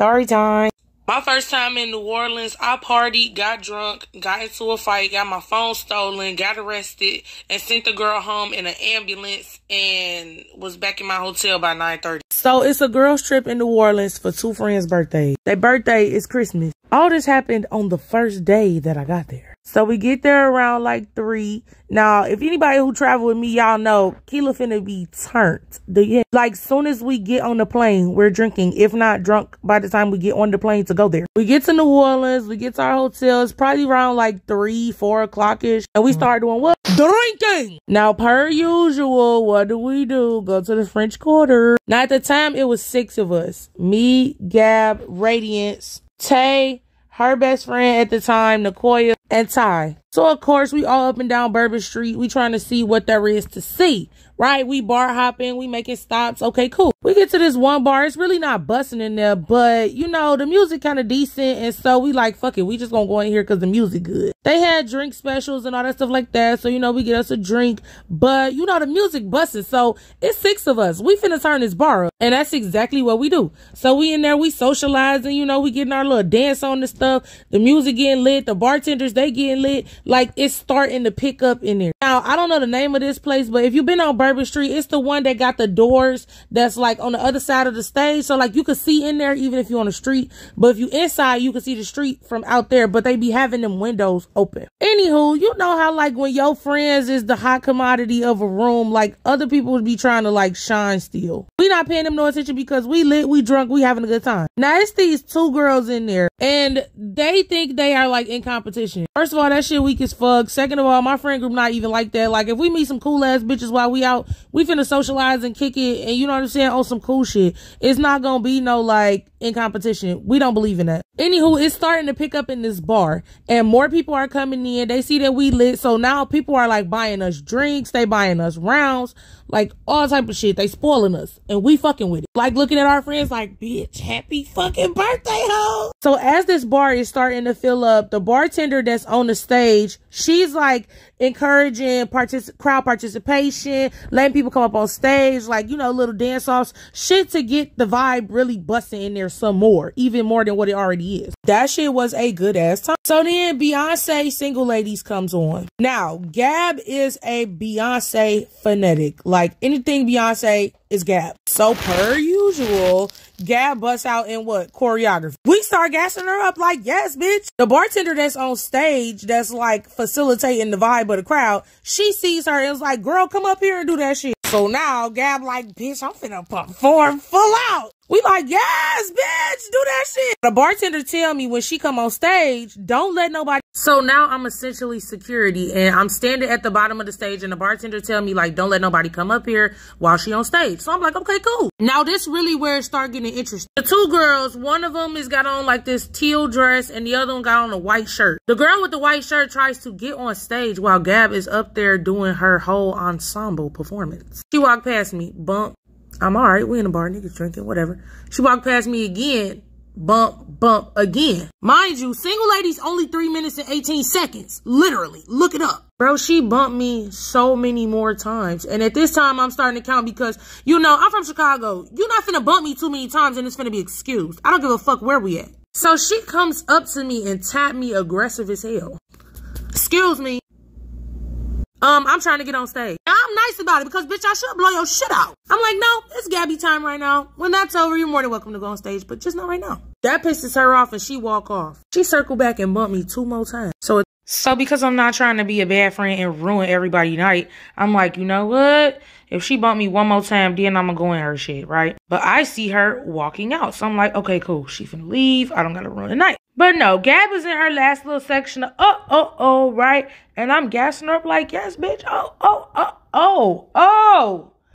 Story time. My first time in New Orleans, I partied, got drunk, got into a fight, got my phone stolen, got arrested, and sent the girl home in an ambulance and was back in my hotel by 9:30. So it's a girls trip in New Orleans for two friends' birthdays. Their birthday is Christmas. All this happened on the first day that I got there. So we get there around like 3. Now, if anybody who travel with me, y'all know Keela finna be turned. Like, soon as we get on the plane, we're drinking. If not drunk by the time we get on the plane to go there. We get to New Orleans. We get to our hotel. It's probably around like 3, 4 o'clock-ish. And we start doing what? Drinking! Now, per usual, what do? Go to the French Quarter. Now, at the time, it was 6 of us. Me, Gab, Radiance, Tay, her best friend at the time, Nicoya, and Ty. So, of course, we all up and down Bourbon Street. We trying to see what there is to see, right? We bar hopping. We making stops. Okay, cool. We get to this one bar. It's really not busting in there, but, you know, the music kind of decent. And so we like, fuck it. We just gonna go in here because the music good. They had drink specials and all that stuff like that. So, you know, we get us a drink. But, you know, the music busting. So, it's 6 of us. We finna turn this bar up. And that's exactly what we do. So, we in there. We socializing. You know, we getting our little dance on the stuff. The music getting lit. The bartenders, they getting lit. Like, it's starting to pick up in there. Now, I don't know the name of this place, but if you've been on Bourbon Street, it's the one that got the doors that's like on the other side of the stage. So like you can see in there even if you're on the street. But if you inside, you can see the street from out there. But they be having them windows open. Anywho, you know how like when your friends is the hot commodity of a room, like other people would be trying to like shine still. We not paying them no attention because we lit, we drunk, we having a good time. Now it's these 2 girls in there and they think they are like in competition. First of all, that shit weak as fuck. Second of all, my friend group not even like that. Like if we meet some cool ass bitches while we out, we finna socialize and kick it and you know what I'm saying, on some cool shit. It's not gonna be no like in competition. We don't believe in that. Anywho, it's starting to pick up in this bar and more people are coming in. They see that we lit. So now people are like buying us drinks. They buying us rounds, like all type of shit. They spoiling us and we fucking with it. Like looking at our friends like, bitch, happy fucking birthday, ho. So as this bar is starting to fill up, the bartender that's on the stage, she's like encouraging crowd participation, letting people come up on stage, like, you know, little dance offs, shit to get the vibe really busting in there some more, even more than what it already is. That shit was a good ass time. So then Beyonce Single Ladies comes on. Now, Gab is a Beyonce fanatic. Like anything Beyonce is Gab. So per usual, Gab busts out in what? Choreography. We start gassing her up like, yes, bitch. The bartender that's on stage that's like facilitating the vibe of the crowd, she sees her and is like, girl, come up here and do that shit. So now Gab like, bitch, I'm finna perform full out. We like, yes, bitch, do that shit. The bartender tell me when she come on stage, don't let nobody. So now I'm essentially security and I'm standing at the bottom of the stage and the bartender tell me like, don't let nobody come up here while she on stage. So I'm like, okay, cool. Now this really where it start getting interesting. The 2 girls, one of them has got on like this teal dress and the other one got on a white shirt. The girl with the white shirt tries to get on stage while Gab is up there doing her whole ensemble performance. She walked past me, bump. I'm all right. We in a bar, niggas drinking, whatever. She walked past me again, bump, bump again. Mind you, Single Ladies only 3 minutes and 18 seconds. Literally, look it up. Bro, she bumped me so many more times. And at this time, I'm starting to count because, you know, I'm from Chicago. You're not finna bump me too many times and it's finna be excused. I don't give a fuck where we at. So she comes up to me and tapped me aggressive as hell. Excuse me. I'm trying to get on stage. I'm nice about it because, bitch, I should blow your shit out. I'm like, no, it's Gabby time right now. When that's over, you're more than welcome to go on stage, but just not right now. That pisses her off and she walk off. She circled back and bumped me 2 more times. So because I'm not trying to be a bad friend and ruin everybody's night, I'm like, you know what? If she bumped me 1 more time, then I'm gonna go in her shit, right? But I see her walking out. So I'm like, okay, cool. She finna leave. I don't gotta ruin the night. But no, Gab is in her last little section of, right? And I'm gassing her up like, yes, bitch.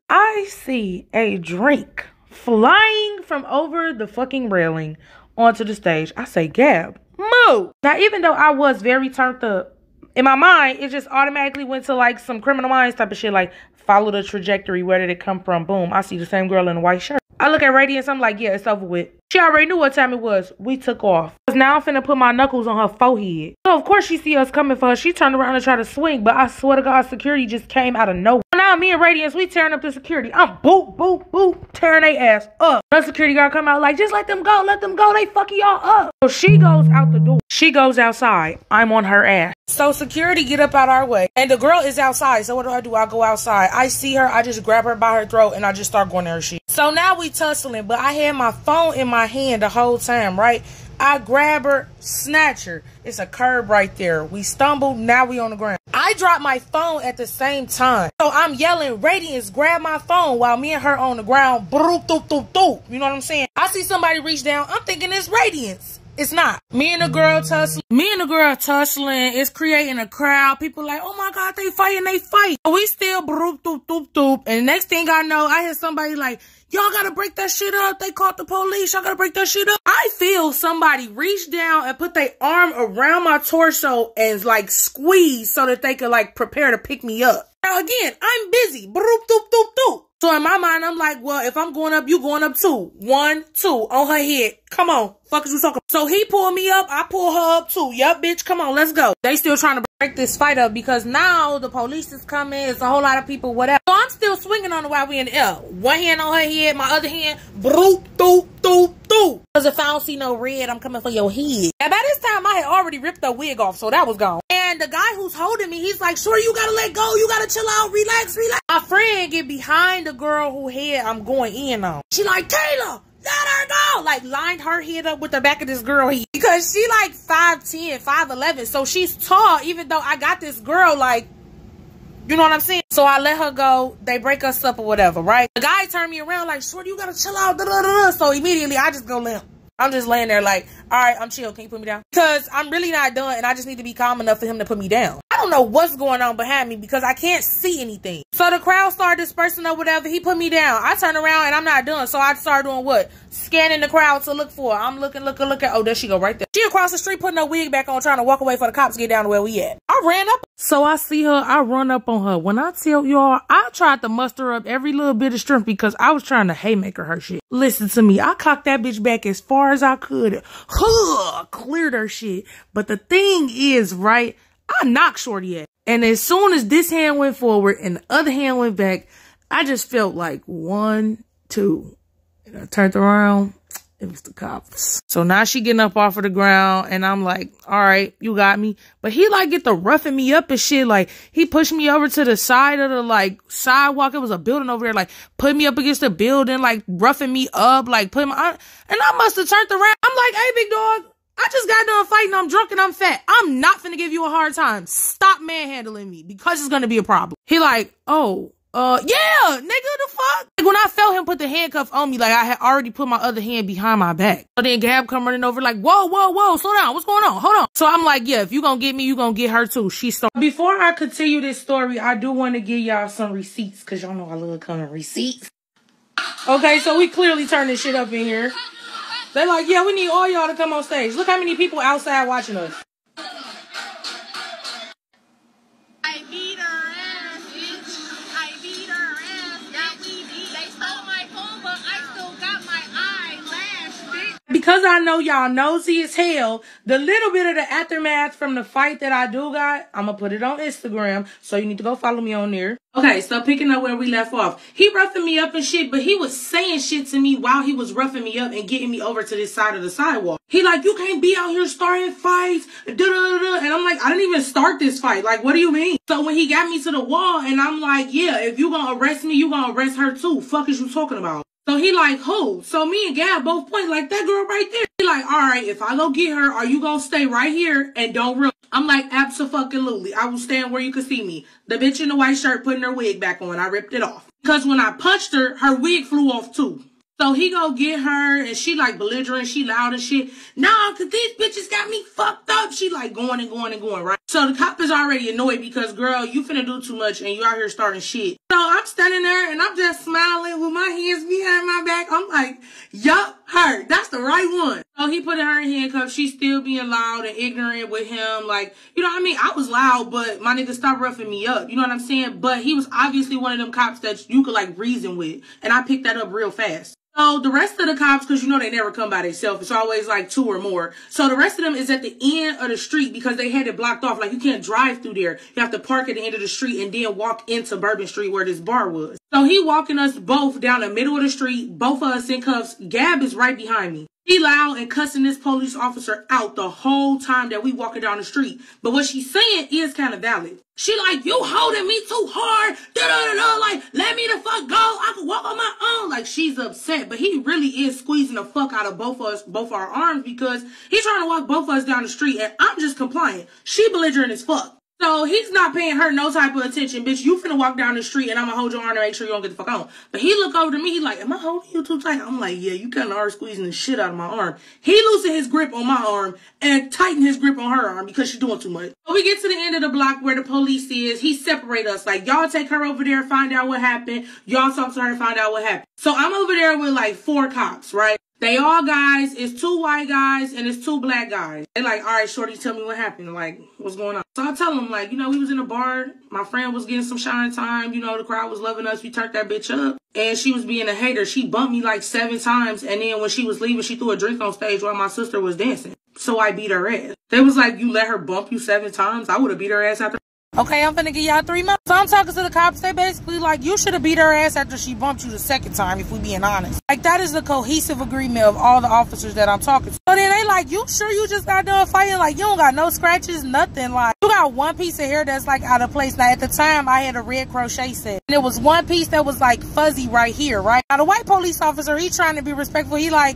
I see a drink flying from over the fucking railing onto the stage. I say, Gab, move. Now, even though I was very turned up, in my mind, it just automatically went to like some Criminal Minds type of shit. Like, follow the trajectory. Where did it come from? Boom. I see the same girl in a white shirt. I look at Radiance. I'm like, yeah, it's over with. She already knew what time it was. We took off. Cause now I'm finna put my knuckles on her forehead. So, of course, she see us coming for her. She turned around and tried to swing. But I swear to God, security just came out of nowhere. Now me and Radiance, we tearing up the security. I'm boop, boop, boop, tearing they ass up. The security guard come out like, just let them go, they fucking y'all up. So she goes out the door. She goes outside. I'm on her ass. So security get up out our way. And the girl is outside. So what do? I go outside. I see her. I just grab her by her throat and I just start going to her shit. So now we tussling, but I had my phone in my hand the whole time, right? I grab her, snatch her. It's a curb right there. We stumbled. Now we on the ground. I dropped my phone at the same time. So I'm yelling, Radiance, grab my phone while me and her on the ground. Broop, doop, doop, doop. You know what I'm saying? I see somebody reach down. I'm thinking it's Radiance. It's not. Me and the girl tussling. It's creating a crowd. People like, oh my God, they fighting, they fight. We still broop, doop, doop, doop. And next thing I know, I hear somebody like, y'all gotta break that shit up. They called the police. Y'all gotta break that shit up. I feel somebody reach down and put their arm around my torso and like squeeze so that they could like prepare to pick me up. Now again, I'm busy. Broop, doop, doop, doop. So in my mind, I'm like, well, if I'm going up, you going up too. 1, 2 on her head. Come on. Fuck is you talking about? So he pulled me up. I pull her up too. Yup, bitch. Come on. Let's go. They still trying to break this fight up because now the police is coming. It's a whole lot of people, whatever. So I'm still swinging on her while we in the air. One hand on her head, my other hand, broop, doop, doop, doop. Because if I don't see no red, I'm coming for your head. And by this time, I had already ripped the wig off, so that was gone. And the guy who's holding me, he's like, sure, you gotta let go. You gotta chill out, relax, relax. My friend get behind the girl who head I'm going in on. She like, Taylor, let her go. Like, lined her head up with the back of this girl head. Because she like 5'10", 5'11", so she's tall, even though I got this girl like, you know what I'm saying? So I let her go. They break us up or whatever, right? The guy turned me around like, shorty, you gotta chill out. Da, da, da, da. So immediately I just go limp. I'm just laying there like, all right, I'm chill. Can you put me down? Because I'm really not done and I just need to be calm enough for him to put me down. I don't know what's going on behind me because I can't see anything. So the crowd started dispersing or whatever. He put me down. I turn around and I'm not done. So I started doing what? Scanning the crowd to look for her. I'm looking. Oh, there she go right there. She across the street putting her wig back on, trying to walk away for the cops to get down to where we at. I ran up. So I see her. I run up on her. When I tell y'all, I tried to muster up every little bit of strength because I was trying to haymaker her shit. Listen to me. I cocked that bitch back as far as I could. Cleared her shit. But the thing is, right, I knocked shorty at. And as soon as this hand went forward and the other hand went back, I just felt like 1, 2. And I turned around. It was the cops. So now she getting up off of the ground and I'm like, all right, you got me. But he like get to roughing me up and shit. Like he pushed me over to the side of the like sidewalk. It was a building over there. Like put me up against the building, like roughing me up, like putting my, and I must have turned around. I'm like, hey, big dog, I just got done fighting. I'm drunk and I'm fat. I'm not finna give you a hard time. Stop manhandling me because it's gonna be a problem. He like, oh, yeah, nigga, the fuck? Like when I felt him put the handcuff on me, like I had already put my other hand behind my back. So then Gab come running over like, whoa, whoa, whoa, slow down. What's going on? Hold on. So I'm like, yeah, if you gonna get me, you gonna get her too. She's so. Before I continue this story, I do want to give y'all some receipts because y'all know I love coming receipts. Okay, so we clearly turned this shit up in here. They're like, yeah, we need all y'all to come on stage. Look how many people outside watching us. I beat her ass, bitch. I beat her ass. Yeah, we beat. They stole my phone, but I still got my eyelash, bitch. Because I know y'all nosy as hell, the little bit of the aftermath from the fight that I do got, I'm going to put it on Instagram. So you need to go follow me on there. Okay, so picking up where we left off. He roughing me up and shit, but he was saying shit to me while he was roughing me up and getting me over to this side of the sidewalk. He like, you can't be out here starting fights. And I'm like, I didn't even start this fight. Like, what do you mean? So when he got me to the wall and I'm like, yeah, if you gonna arrest me, you gonna arrest her too. Fuck is you talking about? So he like, who? So me and Gab both point like, that girl right there. He like, all right, if I go get her, are you gonna stay right here and don't run? I'm like, abso-fucking-lutely. I will stand where you can see me. The bitch in the white shirt putting her wig back on. I ripped it off. Because when I punched her, her wig flew off too. So he go get her and she like belligerent. She loud and shit. Nah, cause these bitches got me fucked up. She like going and going and going, right? So the cop is already annoyed because, girl, you finna do too much and you out here starting shit. So I'm standing there and I'm just smiling with my hands behind my back. I'm like, yup, her. That's the right one. So he put her in handcuffs. She's still being loud and ignorant with him. Like, you know what I mean? I was loud, but my nigga stopped roughing me up. You know what I'm saying? But he was obviously one of them cops that you could like reason with. And I picked that up real fast. So the rest of the cops, because you know they never come by themselves, it's always like 2 or more. So the rest of them is at the end of the street because they had it blocked off. Like you can't drive through there. You have to park at the end of the street and then walk into Bourbon Street where this bar was. So he walking us both down the middle of the street, both of us in cuffs. Gab is right behind me. He loud and cussing this police officer out the whole time that we walking down the street. But what she's saying is kind of valid. She like, you holding me too hard. Da-da-da-da. Like, let me the fuck go. I can walk on my own. Like, she's upset. But he really is squeezing the fuck out of both of us, both our arms, because he's trying to walk both of us down the street. And I'm just compliant. She belligerent as fuck. So he's not paying her no type of attention. Bitch, you finna walk down the street and I'm gonna hold your arm to make sure you don't get the fuck on. But he look over to me, he like, am I holding you too tight? I'm like, yeah, you kinda are squeezing the shit out of my arm. He loosen his grip on my arm and tighten his grip on her arm because she's doing too much. So we get to the end of the block where the police is. He separate us. Like, y'all take her over there, find out what happened. Y'all talk to her and find out what happened. So I'm over there with like 4 cops, right? They all guys, it's 2 white guys and it's 2 black guys. They like, all right, shorty, tell me what happened. Like, what's going on? So I tell them, like, you know, we was in a bar. My friend was getting some shine time. You know, the crowd was loving us. We turned that bitch up. And she was being a hater. She bumped me like 7 times. And then when she was leaving, she threw a drink on stage while my sister was dancing. So I beat her ass. They was like, you let her bump you 7 times? I would have beat her ass after. Okay, I'm finna give y'all 3 months. So I'm talking to the cops. They basically like, you should have beat her ass after she bumped you the 2nd time, if we being honest. Like, that is the cohesive agreement of all the officers that I'm talking to. So then they like, you sure you just got done fighting? Like, you don't got no scratches, nothing. Like, you got 1 piece of hair that's like out of place. Now, at the time, I had a red crochet set. And there was 1 piece that was like fuzzy right here, right? Now, the white police officer, he trying to be respectful. He like,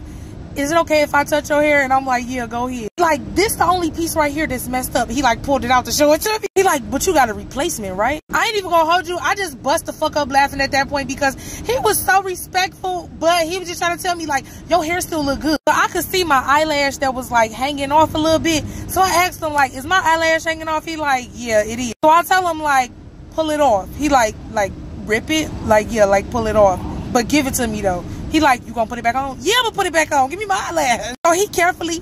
is it okay if I touch your hair? And I'm like, yeah, go ahead. Like, this the only piece right here that's messed up. He like pulled it out to show it to me. He like, but you got a replacement, right? I ain't even gonna hold you. I just bust the fuck up laughing at that point because he was so respectful, but he was just trying to tell me like, your hair still look good. So I could see my eyelash that was like hanging off a little bit. So I asked him like, is my eyelash hanging off? He like, yeah, it is. So I tell him like, pull it off. He like rip it? Like, yeah, like pull it off. But give it to me though. He like, you gonna put it back on? Yeah, I'm gonna put it back on. Give me my eyelash. So he carefully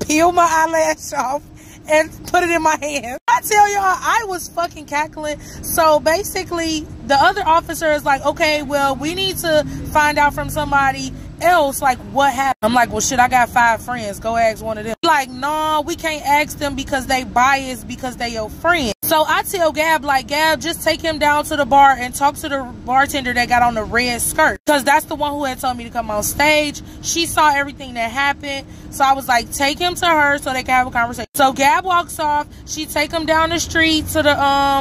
peeled my eyelash off and put it in my hand. I tell y'all, I was fucking cackling. So basically, the other officer is like, okay, well, we need to find out from somebody else, like, what happened. I'm like, well, shit, I got 5 friends. Go ask one of them. Like, no, we can't ask them because they biased because they your friend. So I tell Gab, like, Gab, just take him down to the bar and talk to the bartender that got on the red skirt. Because that's the one who had told me to come on stage. She saw everything that happened. So I was like, take him to her so they can have a conversation. So Gab walks off. She take him down the street to the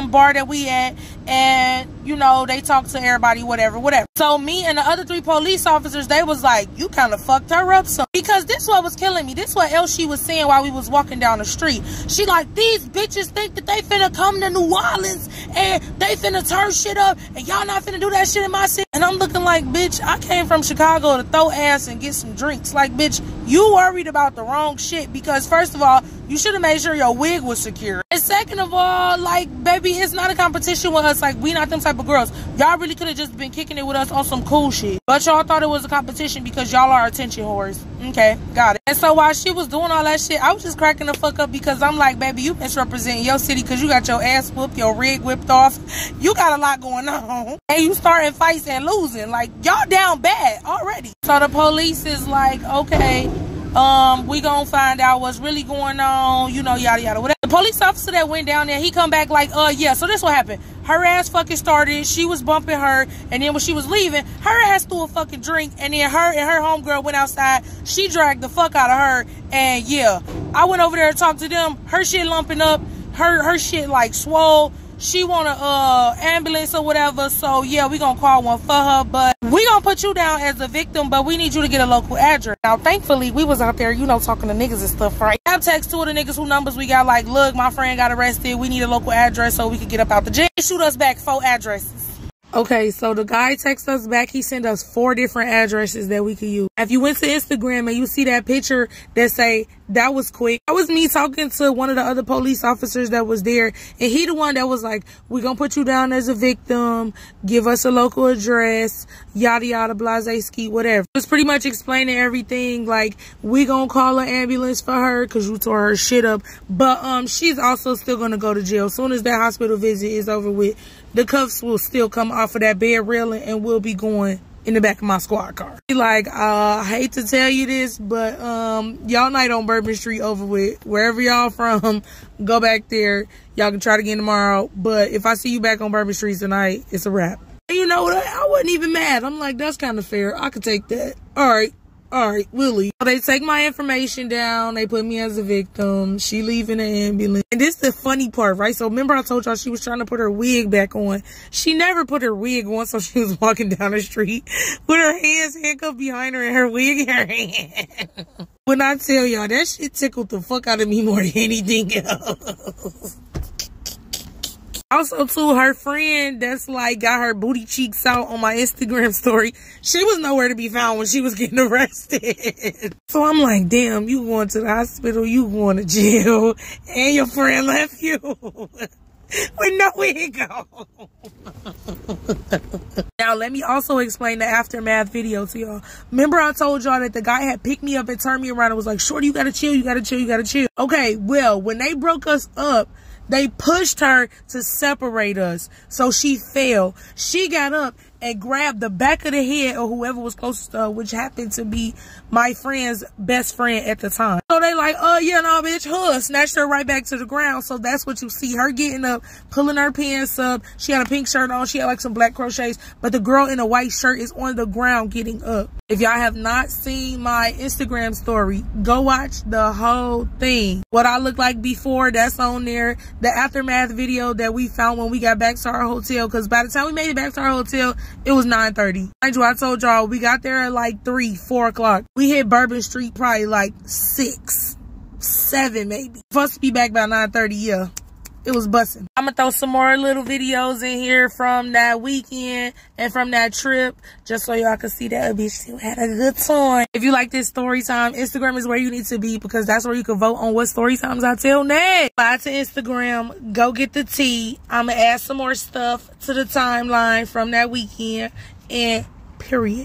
bar that we at. And, you know, they talk to everybody, whatever. So me and the other 3 police officers, they was like, you kind of fucked her up some. Because this what was killing me. This what else she was saying while we was walking down the street. She like, these bitches think that they finna come to New Orleans and they finna turn shit up and y'all not finna do that shit in my city. And I'm looking like, bitch, I came from Chicago to throw ass and get some drinks. Like, bitch, you worried about the wrong shit because first of all, you should have made sure your wig was secure. And second of all, like, baby, it's not a competition with us. Like, we not them type of girls. Y'all really could have just been kicking it with us on some cool shit. But y'all thought it was a competition because y'all are attention whores. Okay, got it. And so while she was doing all that shit, I was just cracking the fuck up because I'm like, baby, you misrepresenting your city because you got your ass whooped, your rig whipped off. You got a lot going on. And you starting fights and losing. Like, y'all down bad already. So the police is like, okay, we gonna find out what's really going on, you know, yada yada whatever. The police officer that went down there, he come back like, yeah, so this what happened. Her ass fucking started, she was bumping her, and then when she was leaving, her ass threw a fucking drink, and then her and her homegirl went outside, she dragged the fuck out of her, and yeah, I went over there to talk to them, her shit lumping up, her shit like swole. She want a ambulance or whatever, so yeah, we gonna call one for her, but we gonna put you down as a victim, but we need you to get a local address. Now, thankfully, we was out there, you know, talking to niggas and stuff, right? I text 2 of the niggas who numbers we got, like, look, my friend got arrested, we need a local address so we can get up out the jail. Shoot us back 4 addresses. Okay, so the guy texts us back. He sent us 4 different addresses that we could use. If you went to Instagram and you see that picture that say, that was quick. That was me talking to one of the other police officers that was there. And he the one that was like, we gonna put you down as a victim. Give us a local address. Yada, yada, blase, ski, whatever. It was pretty much explaining everything. Like, we gonna call an ambulance for her because you tore her shit up. But she's also still gonna go to jail. As soon as that hospital visit is over with, the cuffs will still come off of that bed railing and we'll be going in the back of my squad car. He like, I hate to tell you this, but y'all night on Bourbon Street over with. Wherever y'all from, go back there. Y'all can try it again tomorrow. But if I see you back on Bourbon Street tonight, it's a wrap. And you know what? I wasn't even mad. I'm like, that's kind of fair. I could take that. All right, we'll leave. So they take my information down. They put me as a victim. She leaving the ambulance. And this is the funny part, right? So remember I told y'all she was trying to put her wig back on. She never put her wig on, so she was walking down the street with her hands handcuffed behind her and her wig in her hand. When I tell y'all, that shit tickled the fuck out of me more than anything else. Also, too, her friend that's like got her booty cheeks out on my Instagram story, she was nowhere to be found when she was getting arrested. So I'm like, damn, you going to the hospital, you going to jail, and your friend left you with no wig on. Now, let me also explain the aftermath video to y'all. Remember I told y'all that the guy had picked me up and turned me around and was like, shorty, you gotta chill, you gotta chill, you gotta chill. Okay, well, when they broke us up, they pushed her to separate us, so she fell. She got up and grabbed the back of the head of whoever was closest to her, which happened to be my friend's best friend at the time. So they like, oh yeah, no bitch, snatched her right back to the ground. So that's what you see, her getting up, pulling her pants up. She had a pink shirt on, she had like some black crochets, but the girl in a white shirt is on the ground getting up. If y'all have not seen my Instagram story, go watch the whole thing. What I look like before, that's on there. The aftermath video that we found when we got back to our hotel, because by the time we made it back to our hotel, it was 9:30. Mind you, I told y'all we got there at like 3, 4 o'clock. We hit Bourbon Street probably like 6, 7 maybe. For us to be back by 9:30, yeah. It was busting. I'm gonna throw some more little videos in here from that weekend and from that trip, just so y'all can see that a bitch still had a good time. If you like this story time, Instagram is where you need to be, because that's where you can vote on what story times I tell next. Slide to Instagram, go get the tea. I'm gonna add some more stuff to the timeline from that weekend, and period.